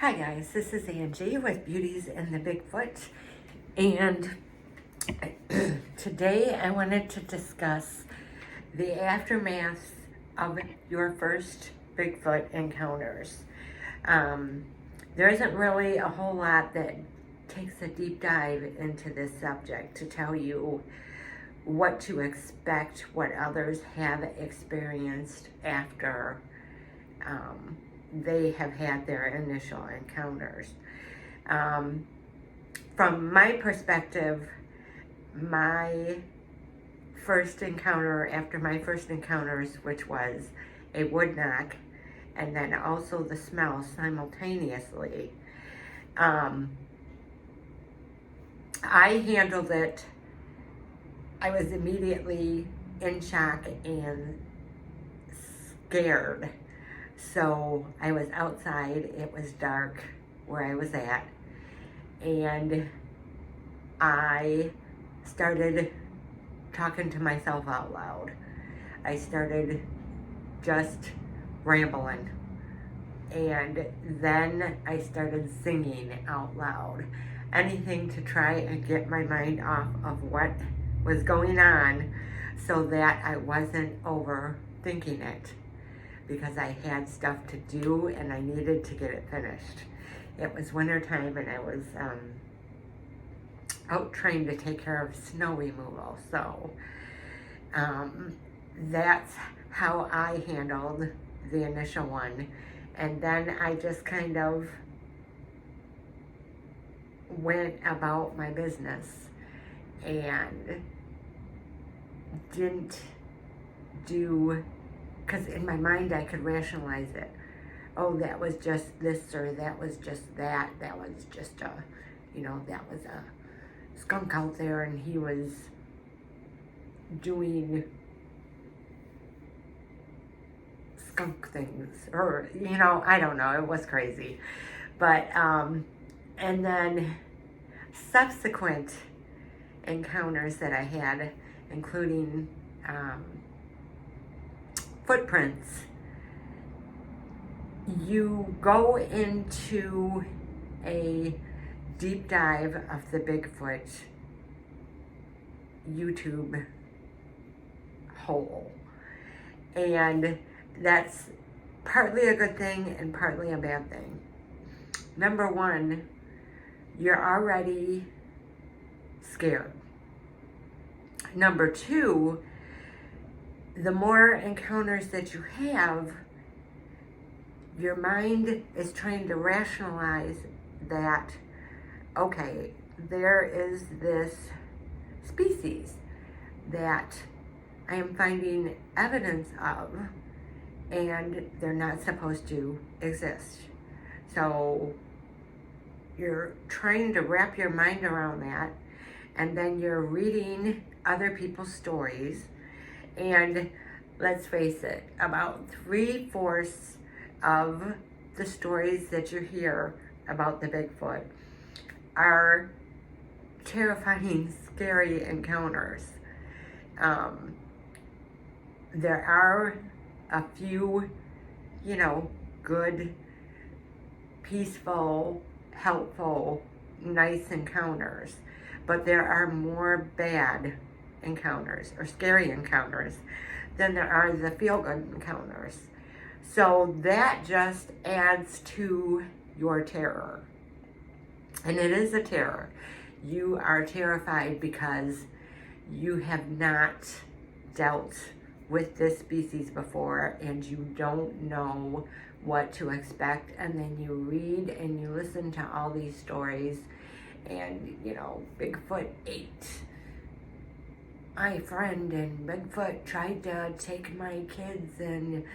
Hi guys, this is Angie with Beauties and the Bigfoot, and today I wanted to discuss the aftermath of your first Bigfoot encounters. There isn't really a whole lot that takes a deep dive into this subject to tell you what to expect, what others have experienced after they have had their initial encounters. From my perspective, my first encounter, after my first encounters, which was a wood knock, and then also the smell simultaneously, I handled it. I was immediately in shock and scared. So I was outside, it was dark where I was at, and I started talking to myself out loud. I started just rambling, and then I started singing out loud. Anything to try and get my mind off of what was going on so that I wasn't overthinking it, because I had stuff to do and I needed to get it finished. It was winter time and I was out trying to take care of snow removal. So that's how I handled the initial one. And then I just kind of went about my business and didn't do, because in my mind I could rationalize it. Oh, that was just this, or that was just that. That was just that was a skunk out there and he was doing skunk things, or, I don't know, it was crazy. But, and then subsequent encounters that I had, including, footprints, you go into a deep dive of the Bigfoot YouTube hole, and that's partly a good thing and partly a bad thing. Number one, you're already scared. Number two, the more encounters that you have, your mind is trying to rationalize that, okay, there is this species that I am finding evidence of, and they're not supposed to exist. So you're trying to wrap your mind around that, and then you're reading other people's stories. And let's face it, about 3/4 of the stories that you hear about the Bigfoot are terrifying, scary encounters. There are a few, good, peaceful, helpful, nice encounters, but there are more bad encounters or scary encounters than there are the feel-good encounters. So that just adds to your terror. And it is a terror. You are terrified because you have not dealt with this species before and you don't know what to expect. And then you read and you listen to all these stories, and Bigfoot ate my friend, and Bigfoot tried to take my kids, and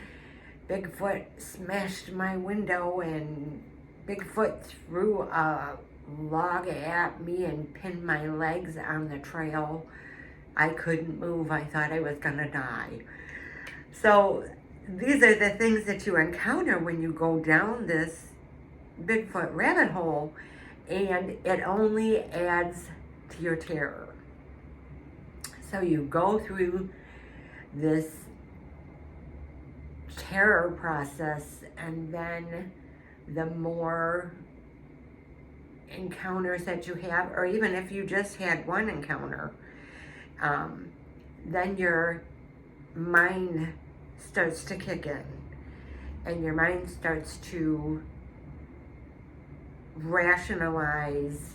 Bigfoot smashed my window, and Bigfoot threw a log at me and pinned my legs on the trail. I couldn't move. I thought I was gonna die. So these are the things that you encounter when you go down this Bigfoot rabbit hole, and it only adds to your terror. So you go through this terror process, and then the more encounters that you have, or even if you just had one encounter, then your mind starts to kick in, and your mind starts to rationalize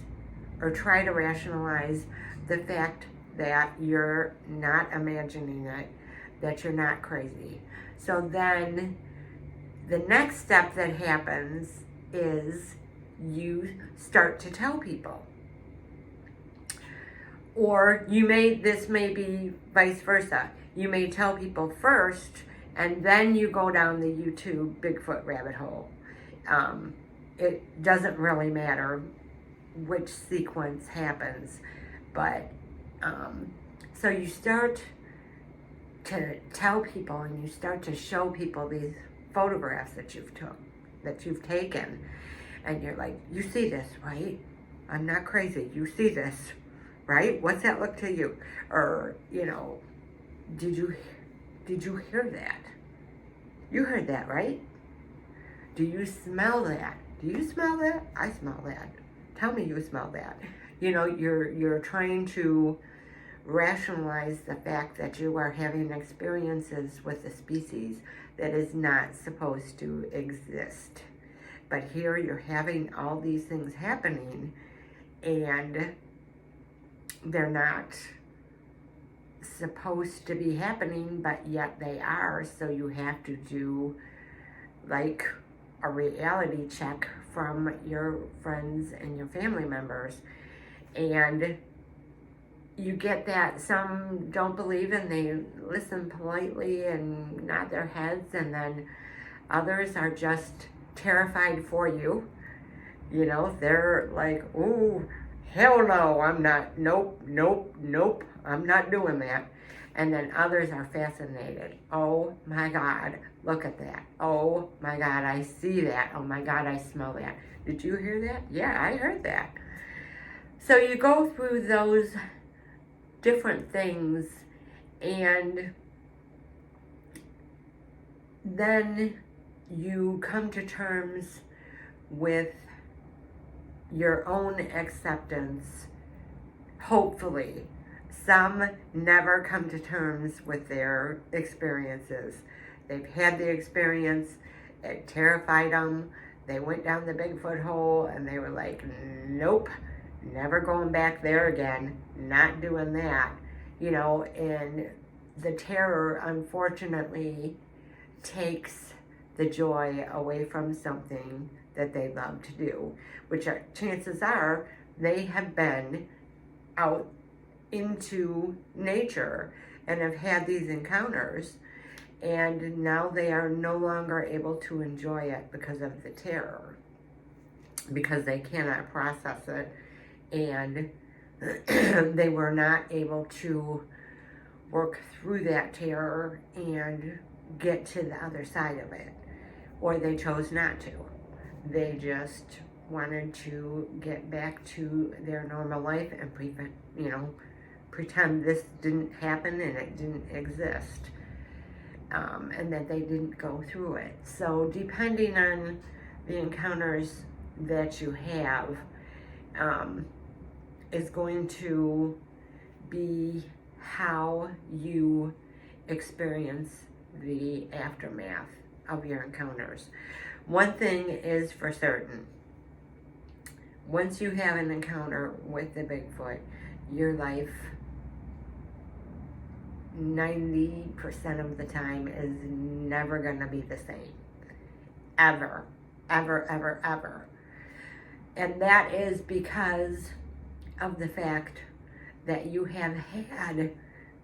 or try to rationalize the fact that you're not imagining it, that you're not crazy. So then the next step that happens is you start to tell people. Or this may be vice versa. You may tell people first, and then you go down the YouTube Bigfoot rabbit hole. It doesn't really matter which sequence happens, but so you start to tell people, and you start to show people these photographs that you've taken, and you're like, you see this, right? I'm not crazy. You see this, right? What's that look to you? Or, did you hear that? You heard that, right? Do you smell that? Do you smell that? I smell that. Tell me you smell that. You're trying to rationalize the fact that you are having experiences with a species that is not supposed to exist. But here you're having all these things happening, and they're not supposed to be happening, but yet they are. So you have to do like a reality check from your friends and your family members. And you get that some don't believe, and they listen politely and nod their heads, and then others are just terrified for you. They're like, ooh, hell no, I'm not, nope, I'm not doing that. And then others are fascinated. Oh my God, look at that. Oh my God, I see that. Oh my God, I smell that. Did you hear that? Yeah, I heard that. So you go through those different things, and then you come to terms with your own acceptance, hopefully. Some never come to terms with their experiences. They've had the experience, it terrified them, they went down the Bigfoot hole, and they were like, nope, never going back there again, not doing that. And the terror, unfortunately, takes the joy away from something that they love to do, which chances are they have been out into nature and have had these encounters, and now they are no longer able to enjoy it because of the terror, because they cannot process it, and they were not able to work through that terror and get to the other side of it, or they chose not to. They just wanted to get back to their normal life and pretend this didn't happen and it didn't exist, and that they didn't go through it. So depending on the encounters that you have, is going to be how you experience the aftermath of your encounters. One thing is for certain: once you have an encounter with the Bigfoot, your life 90% of the time is never going to be the same. Ever. Ever, ever, ever. And that is because of the fact that you have had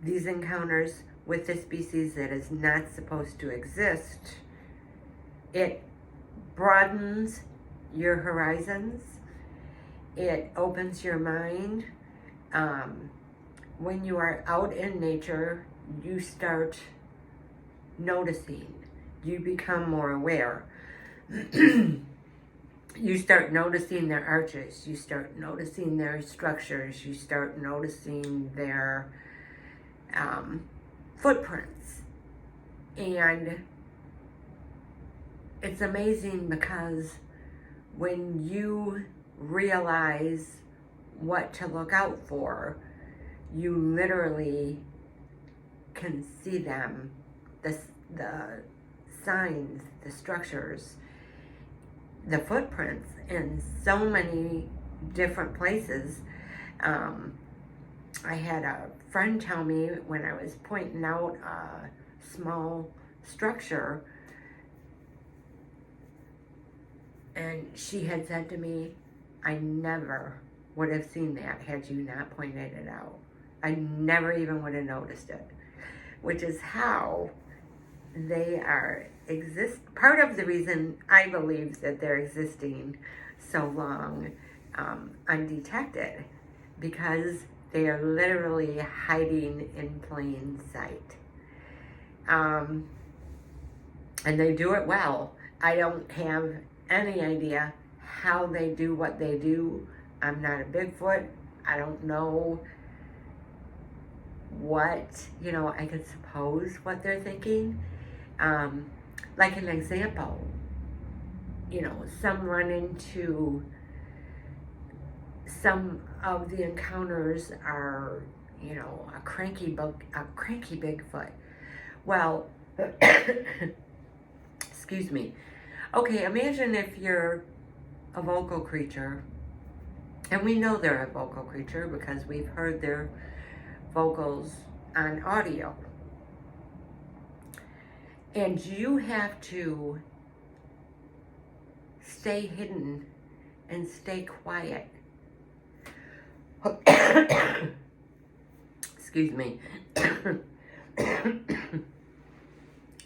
these encounters with the species that is not supposed to exist. It broadens your horizons. It opens your mind. When you are out in nature, you start noticing. You become more aware. You start noticing their arches. You start noticing their structures. You start noticing their footprints. And it's amazing because when you realize what to look out for, you literally can see them, the signs, the structures, the footprints in so many different places. I had a friend tell me when I was pointing out a small structure, and she had said to me, I never would have seen that had you not pointed it out. I never even would have noticed it, which is how they are part of the reason I believe that they're existing so long undetected, because they are literally hiding in plain sight. And they do it well. I don't have any idea how they do what they do. I'm not a Bigfoot. I don't know what, I could suppose what they're thinking. Like an example, some run into, some of the encounters are, a cranky Bigfoot. Well, excuse me. Okay, imagine if you're a vocal creature, and we know they're a vocal creature because we've heard their vocals on audio. And you have to stay hidden and stay quiet. Excuse me.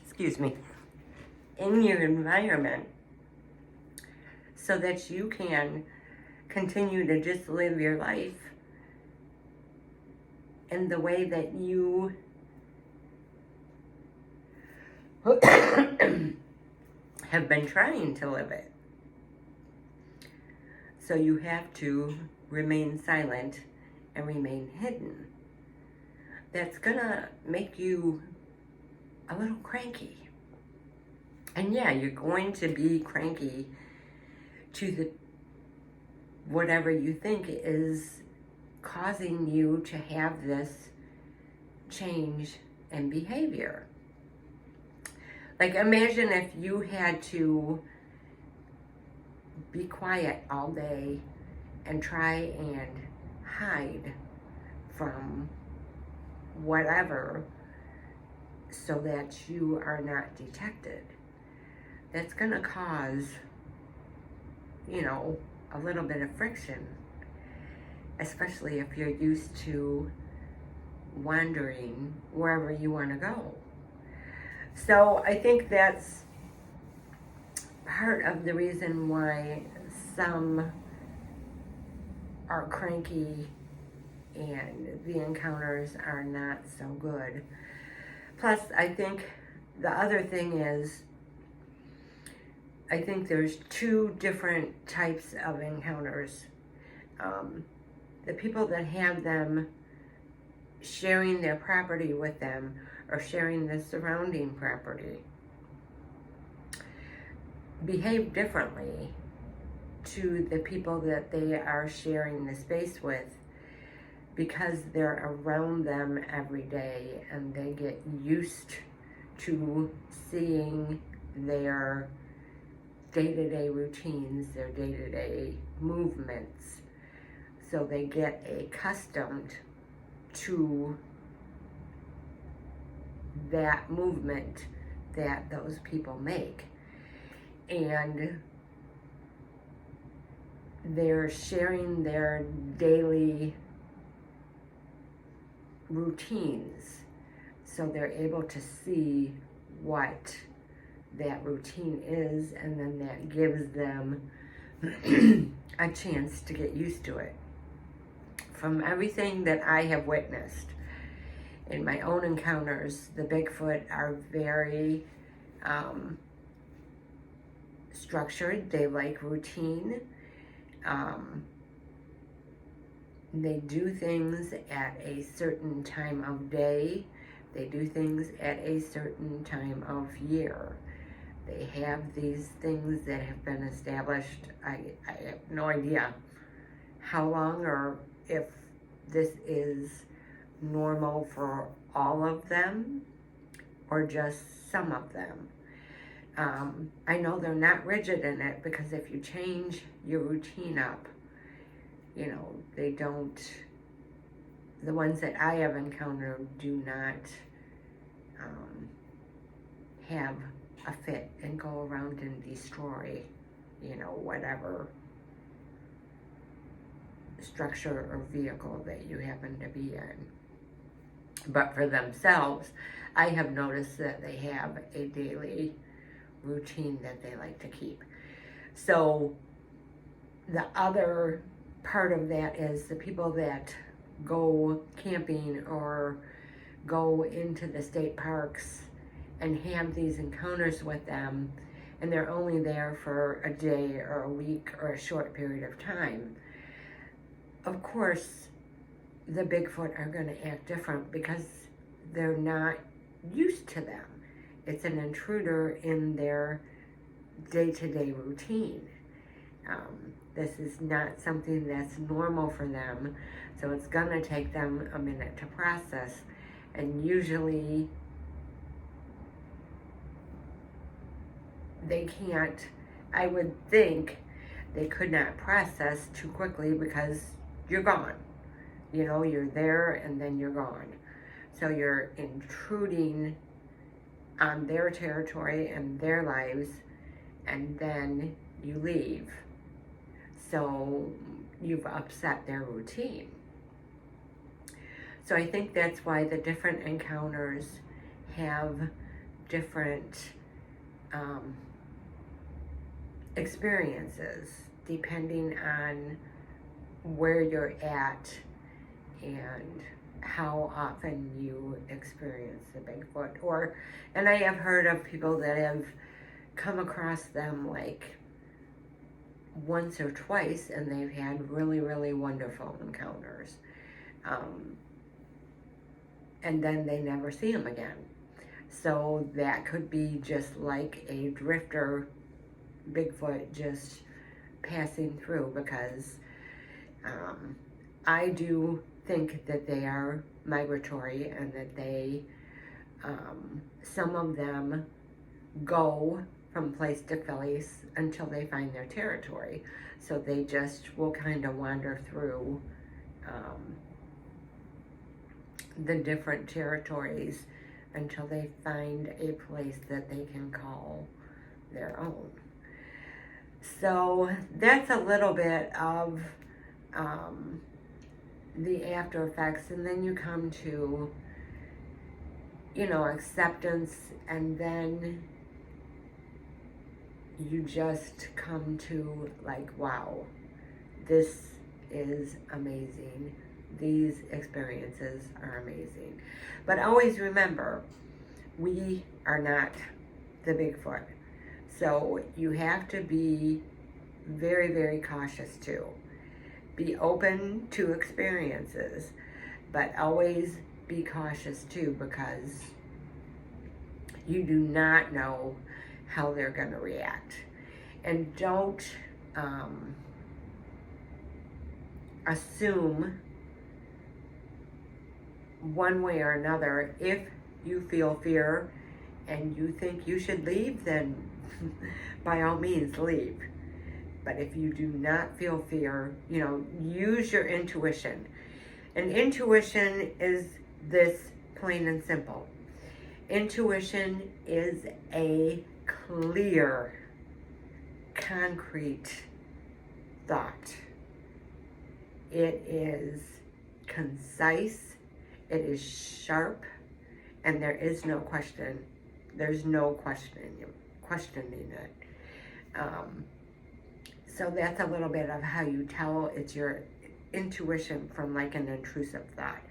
Excuse me. In your environment, so that you can continue to just live your life in the way that you have been trying to live it. So you have to remain silent and remain hidden. That's gonna make you a little cranky. And yeah, you're going to be cranky to whatever you think is causing you to have this change in behavior. Like, imagine if you had to be quiet all day and try and hide from whatever so that you are not detected. That's going to cause, a little bit of friction, especially if you're used to wandering wherever you want to go. So I think that's part of the reason why some are cranky and the encounters are not so good. Plus, I think the other thing is, I think there's two different types of encounters. The people that have them sharing their property with them or sharing the surrounding property behave differently to the people that they are sharing the space with, because they're around them every day and they get used to seeing their day-to-day routines, their day-to-day movements. So they get accustomed to that movement that those people make. And they're sharing their daily routines. So they're able to see what that routine is, and then that gives them a chance to get used to it. From everything that I have witnessed in my own encounters, the Bigfoot are very structured. They like routine. They do things at a certain time of day. They do things at a certain time of year. They have these things that have been established. I have no idea how long or if this is normal for all of them or just some of them. I know they're not rigid in it because if you change your routine up, they don't, the ones that I have encountered do not have a fit and go around and destroy, whatever structure or vehicle that you happen to be in. But for themselves, I have noticed that they have a daily routine that they like to keep. So the other part of that is the people that go camping or go into the state parks and have these encounters with them, and they're only there for a day or a week or a short period of time. Of course, the Bigfoot are going to act different because they're not used to them. It's an intruder in their day-to-day routine. This is not something that's normal for them, so it's going to take them a minute to process. And usually they can't, I would think they could not process too quickly because you're gone. You're there and then you're gone. So you're intruding on their territory and their lives, and then you leave. So you've upset their routine. So I think that's why the different encounters have different experiences depending on where you're at and how often you experience the Bigfoot. And I have heard of people that have come across them like once or twice, and they've had really, really wonderful encounters. And then they never see them again. So that could be just like a drifter Bigfoot just passing through, because I do think that they are migratory and that they, some of them go from place to place until they find their territory. So they just will kind of wander through the different territories until they find a place that they can call their own. So that's a little bit of the after effects, and then you come to, acceptance, and then you just come to like, wow, this is amazing. These experiences are amazing. But always remember, we are not the Bigfoot. So you have to be very, very cautious too. Be open to experiences, but always be cautious too, because you do not know how they're going to react. And don't assume one way or another. If you feel fear and you think you should leave, then by all means leave. But if you do not feel fear, use your intuition. And intuition is this, plain and simple. Intuition is a clear, concrete thought. It is concise, it is sharp, and there is no question. There's no questioning it. So that's a little bit of how you tell it's your intuition from like an intrusive thought.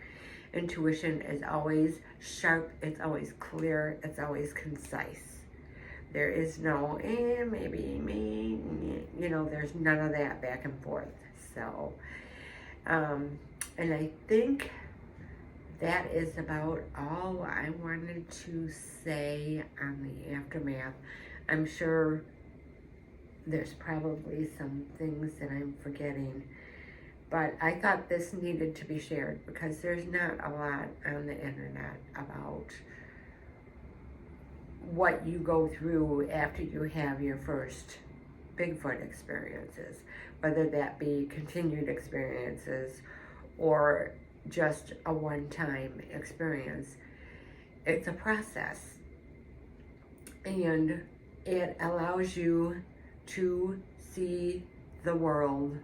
Intuition is always sharp, it's always clear, it's always concise. There is no, maybe, me, there's none of that back and forth. So, and I think that is about all I wanted to say on the aftermath. I'm sure there's probably some things that I'm forgetting, but I thought this needed to be shared because there's not a lot on the internet about what you go through after you have your first Bigfoot experiences, whether that be continued experiences or just a one-time experience. It's a process, and it allows you to see the world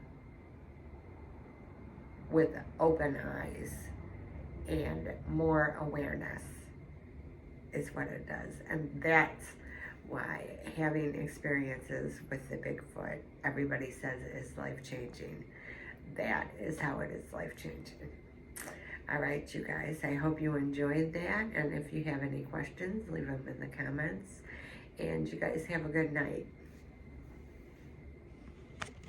with open eyes and more awareness is what it does. And that's why having experiences with the Bigfoot, everybody says is life-changing. That is how it is life-changing. All right, you guys, I hope you enjoyed that. And if you have any questions, leave them in the comments. And you guys have a good night.